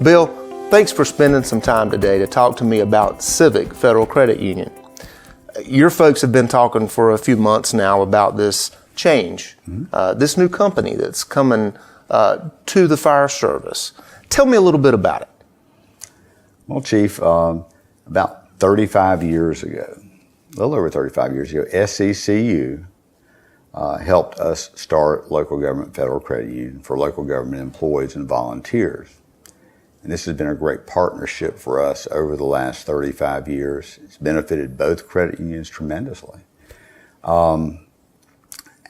Bill, thanks for spending some time today to talk to me about Civic Federal Credit Union. Your folks have been talking for a few months now about this change, this new company that's coming to the fire service. Tell me a little bit about it. Well, Chief, about 35 years ago, a little over 35 years ago, SCCU helped us start Local Government Federal Credit Union for local government employees and volunteers. And this has been a great partnership for us over the last 35 years. It's benefited both credit unions tremendously. However,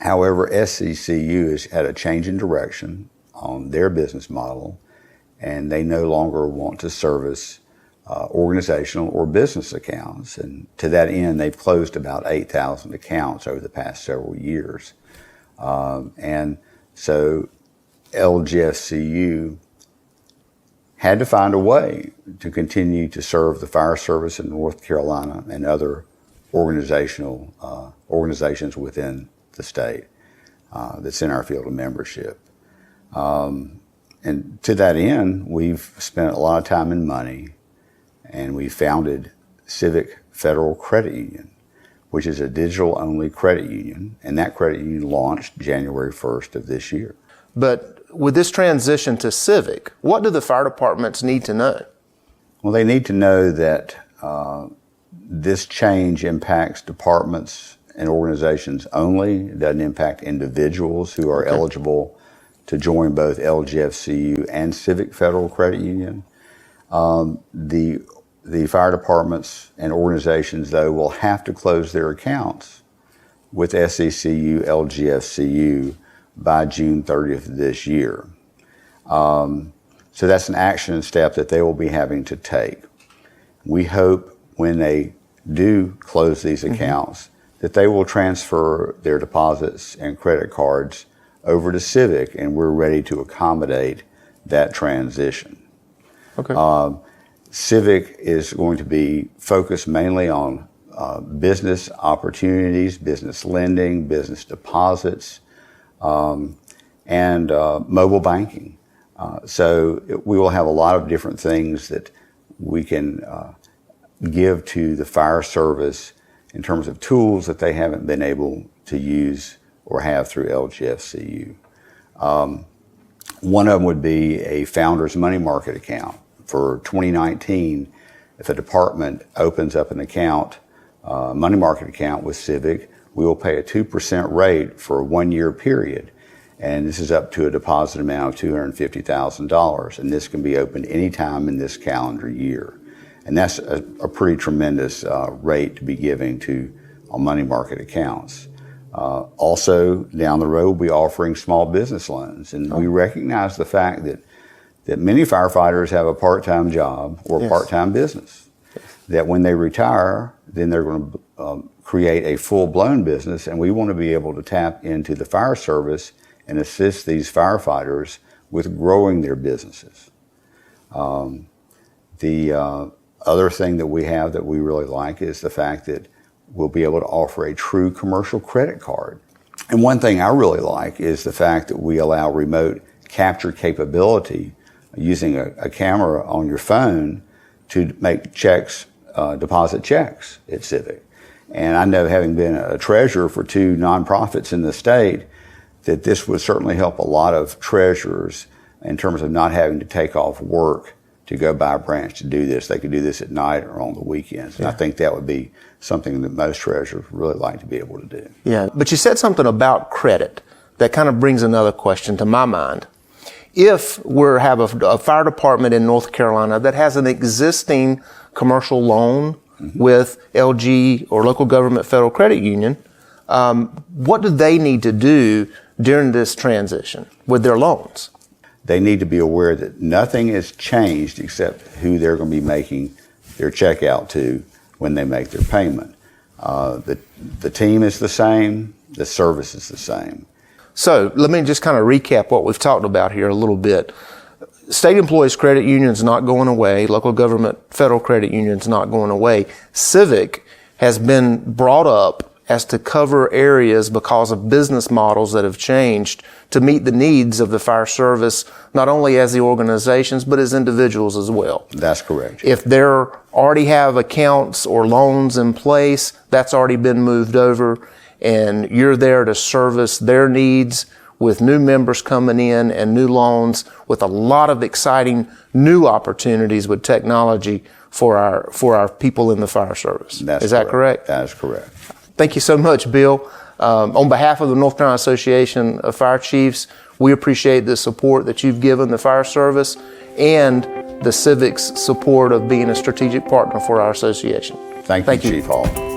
SCCU has had a change in direction on their business model, and they no longer want to service organizational or business accounts. And to that end, they've closed about 8,000 accounts over the past several years. And so LGFCU had to find a way to continue to serve the fire service in North Carolina and other organizations within the state that's in our field of membership. And to that end, we've spent a lot of time and money, and we founded Civic Federal Credit Union, which is a digital-only credit union, and that credit union launched January 1st of this year. But with this transition to Civic, what do the fire departments need to know? Well, they need to know that this change impacts departments and organizations only. It doesn't impact individuals who are eligible to join both LGFCU and Civic Federal Credit Union. The fire departments and organizations, though, will have to close their accounts with SCCU, LGFCU by June 30th of this year. So that's an action step that they will be having to take. We hope when they do close these accounts that they will transfer their deposits and credit cards over to Civic, and we're ready to accommodate that transition. Okay. Civic is going to be focused mainly on business opportunities, business lending, business deposits, and mobile banking. So we will have a lot of different things that we can give to the fire service in terms of tools that they haven't been able to use or have through LGFCU. One of them would be a founder's money market account. For 2019, if a department opens up an account, money market account with Civic, we will pay a 2% rate for a 1-year period. And this is up to a deposit amount of $250,000. And this can be opened anytime in this calendar year. And that's a pretty tremendous rate to be giving to money market accounts. Also, down the road, we'll be offering small business loans. And we recognize the fact that many firefighters have a part-time job or part-time business. That when they retire, then they're going to create a full-blown business, and we want to be able to tap into the fire service and assist these firefighters with growing their businesses. The other thing that we have that we really like is the fact that we'll be able to offer a true commercial credit card. And one thing I really like is the fact that we allow remote capture capability using a camera on your phone to make checks, deposit checks at Civic. And I know, having been a treasurer for 2 nonprofits in the state, that this would certainly help a lot of treasurers in terms of not having to take off work to go by a branch to do this. They could do this at night or on the weekends. And I think that would be something that most treasurers would really like to be able to do. Yeah, but you said something about credit that kind of brings another question to my mind. If we have a fire department in North Carolina that has an existing commercial loan with LG or Local Government Federal Credit Union, what do they need to do during this transition with their loans? They need to be aware that nothing has changed except who they're going to be making their check out to when they make their payment. The team is the same, the service is the same. So let me just kind of recap what we've talked about here a little bit. State Employees Credit Union is not going away. Local Government Federal Credit Union is not going away. Civic has been brought up as to cover areas because of business models that have changed to meet the needs of the fire service, not only as the organizations, but as individuals as well. That's correct. If they already have accounts or loans in place, that's already been moved over, and you're there to service their needs with new members coming in and new loans with a lot of exciting new opportunities with technology for our people in the fire service. Is that correct? That is correct. Thank you so much, Bill. On behalf of the North Carolina Association of Fire Chiefs, we appreciate the support that you've given the fire service and the Civic's support of being a strategic partner for our association. Thank you, Chief Hall.